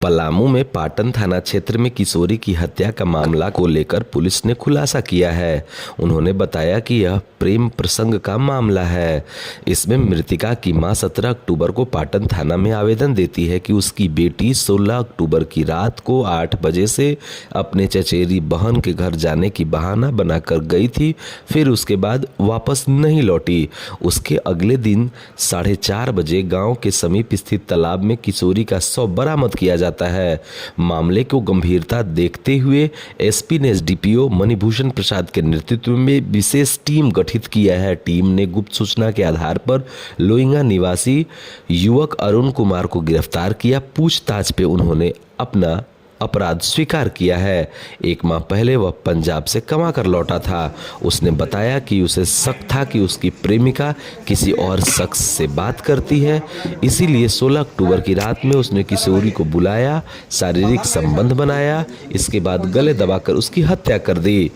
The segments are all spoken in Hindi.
पलामू में पाटन थाना क्षेत्र में किशोरी की हत्या का मामला को लेकर पुलिस ने खुलासा किया है। उन्होंने बताया कि यह प्रेम प्रसंग का मामला है। इसमें मृतिका की मां 17 अक्टूबर को पाटन थाना में आवेदन देती है कि उसकी बेटी 16 अक्टूबर की रात को 8 बजे से अपने चचेरी बहन के घर जाने की बहाना बनाकर गई थी, फिर उसके बाद वापस नहीं लौटी। उसके अगले दिन 4:30 बजे गांव के समीप स्थित तालाब में किशोरी का शव बरामद किया जाता है। मामले को गंभीरता देखते हुए एसपी ने एसडीपीओ मणिभूषण प्रसाद के नेतृत्व में विशेष टीम गठित किया है। टीम ने गुप्त सूचना के आधार पर लोइंगा निवासी युवक अरुण कुमार को गिरफ्तार किया। पूछताछ पे उन्होंने अपना अपराध स्वीकार किया है। एक माह पहले वह पंजाब से कमा कर लौटा था। उसने बताया कि उसे शक था कि उसकी प्रेमिका किसी और शख्स से बात करती है, इसीलिए 16 अक्टूबर की रात में उसने किशोरी को बुलाया, शारीरिक संबंध बनाया, इसके बाद गले दबाकर उसकी हत्या कर दी।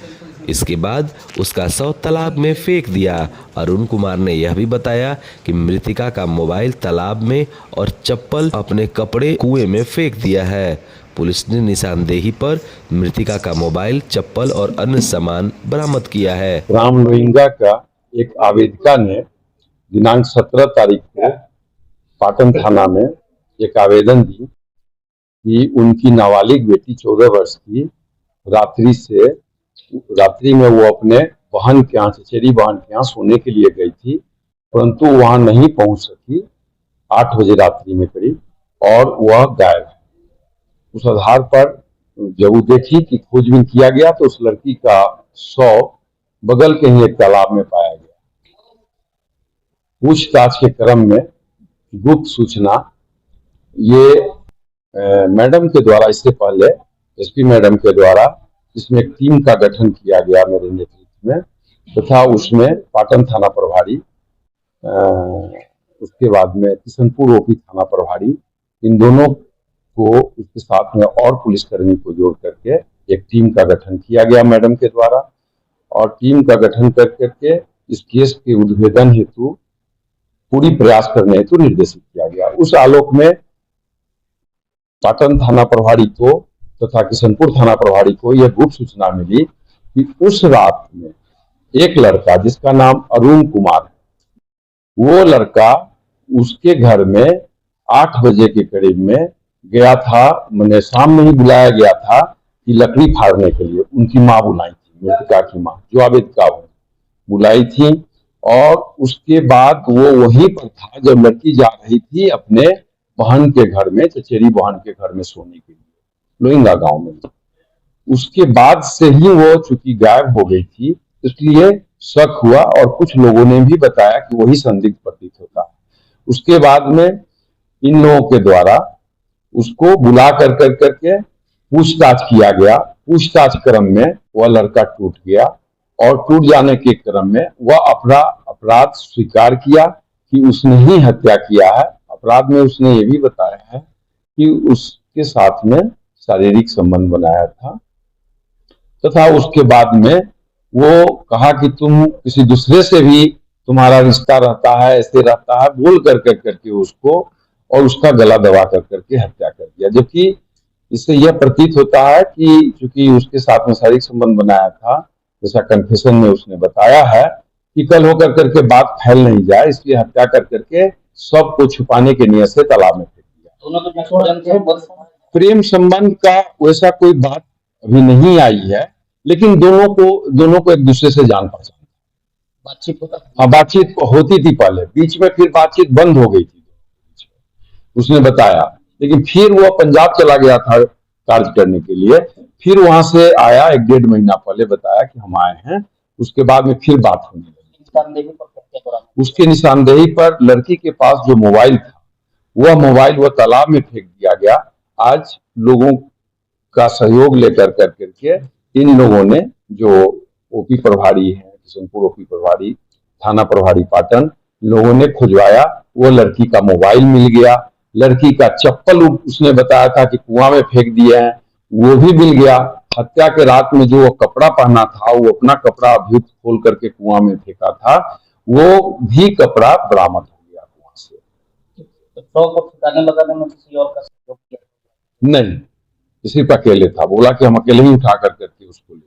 इसके बाद उसका शव तालाब में फेंक दिया। अरुण कुमार ने यह भी बताया कि मृतिका का मोबाइल तालाब में और चप्पल अपने कपड़े कुएं में फेंक दिया है। पुलिस ने निशानदेही पर मृतिका का मोबाइल, चप्पल और अन्य सामान बरामद किया है। राम लोहिंगा का एक आवेदिका ने दिनांक 17 तारीख को पाटन थाना में एक आवेदन दी कि उनकी नाबालिग बेटी 14 वर्ष की रात्रि में वो अपने बहन के यहाँ, चचेरी बहन के यहाँ सोने के लिए गई थी, परंतु वहां नहीं पहुंच सकी 8 बजे रात्रि में करीब, और वह गायब है। उस आधार पर जब वो देखी कि खोजबीन किया गया तो उस लड़की का शव बगल के ही एक तालाब में पाया गया। पूछताछ के क्रम में गुप्त सूचना ये मैडम के द्वारा, इससे पहले एसपी मैडम के द्वारा इसमें एक टीम का गठन किया गया मेरे नेतृत्व में, तथा उसमें पाटन थाना प्रभारी, उसके बाद में किशनपुर ओपी थाना प्रभारी, इन दोनों को उसके साथ में और पुलिसकर्मी को जोड़ करके एक टीम का गठन किया गया मैडम के द्वारा, और टीम का गठन करके इस केस के उद्भेदन हेतु पूरी प्रयास करने हेतु निर्देशित किया गया। उस आलोक में पाटन थाना प्रभारी को तथा किशनपुर थाना प्रभारी को यह गुप्त सूचना मिली कि उस रात में एक लड़का जिसका नाम अरुण कुमार है, वो लड़का उसके घर में 8 बजे के करीब में गया था। मैंने शाम में ही बुलाया गया था कि लकड़ी फाड़ने के लिए उनकी माँ बुलाई थी, मृतिका की माँ जो आवेदिका बुलाई थी, और उसके बाद वो वहीं पर था जब लड़की जा रही थी अपने बहन के घर में, चचेरी बहन के घर में सोने के लिए लोइंगा गांव में। उसके बाद से ही वो चूंकि गायब हो गई थी, इसलिए शक हुआ और कुछ लोगों ने भी बताया कि वही संदिग्ध प्रतीत होता है। उसके बाद में इन लोगों के द्वारा उसको बुला करके पूछताछ किया गया। पूछताछ क्रम में वह लड़का टूट गया, और टूट जाने के क्रम में वह अपना अपराध स्वीकार किया कि उसने ही हत्या किया है। अपराध में उसने ये भी बताया है कि उसके साथ में शारीरिक संबंध बनाया था, तथा उसके बाद में वो कहा कि तुम किसी दूसरे से भी तुम्हारा रिश्ता रहता है, ऐसे रहता है, बोल करके उसको और उसका गला दबा करके हत्या कर दिया। जबकि इससे यह प्रतीत होता है कि चूंकि उसके साथ में शारीरिक संबंध बनाया था, जैसा कन्फेशन में उसने बताया है, कि कल होकर करके बात फैल नहीं जाए, इसलिए हत्या करके सबको छुपाने के नियत से तालाब में फेंक दिया। प्रेम संबंध का वैसा कोई बात अभी नहीं आई है, लेकिन दोनों को एक दूसरे से जान पहचान, बातचीत होती थी पहले, बीच में फिर बातचीत बंद हो गई थी उसने बताया। लेकिन फिर वो पंजाब चला गया था कार्य करने के लिए, फिर वहां से आया 1-1.5 महीना पहले, बताया कि हम आए हैं। उसके बाद में फिर बात होने लगी। उसके निशानदेही पर लड़की के पास जो मोबाइल था, वह मोबाइल वह तालाब में फेंक दिया गया। आज लोगों का सहयोग लेकर करके इन लोगों ने, जो ओपी प्रभारी है, किशनपुर ओपी प्रभारी, थाना प्रभारी पाटन, लोगों ने खुजवाया। वो लड़की का मोबाइल मिल गया, लड़की का चप्पल उसने बताया था कि कुआं में फेंक दिए हैं, वो भी मिल गया। हत्या के रात में जो कपड़ा पहना था, वो अपना कपड़ा अभियुक्त खोल करके कुआं में फेंका था, वो भी कपड़ा बरामद हो गया कुआं से। तो को ठिकाने लगाने में किसी और का सहयोग किया? नहीं, सिर्फ अकेले था। बोला कि हम अकेले ही उठा करके उसको ले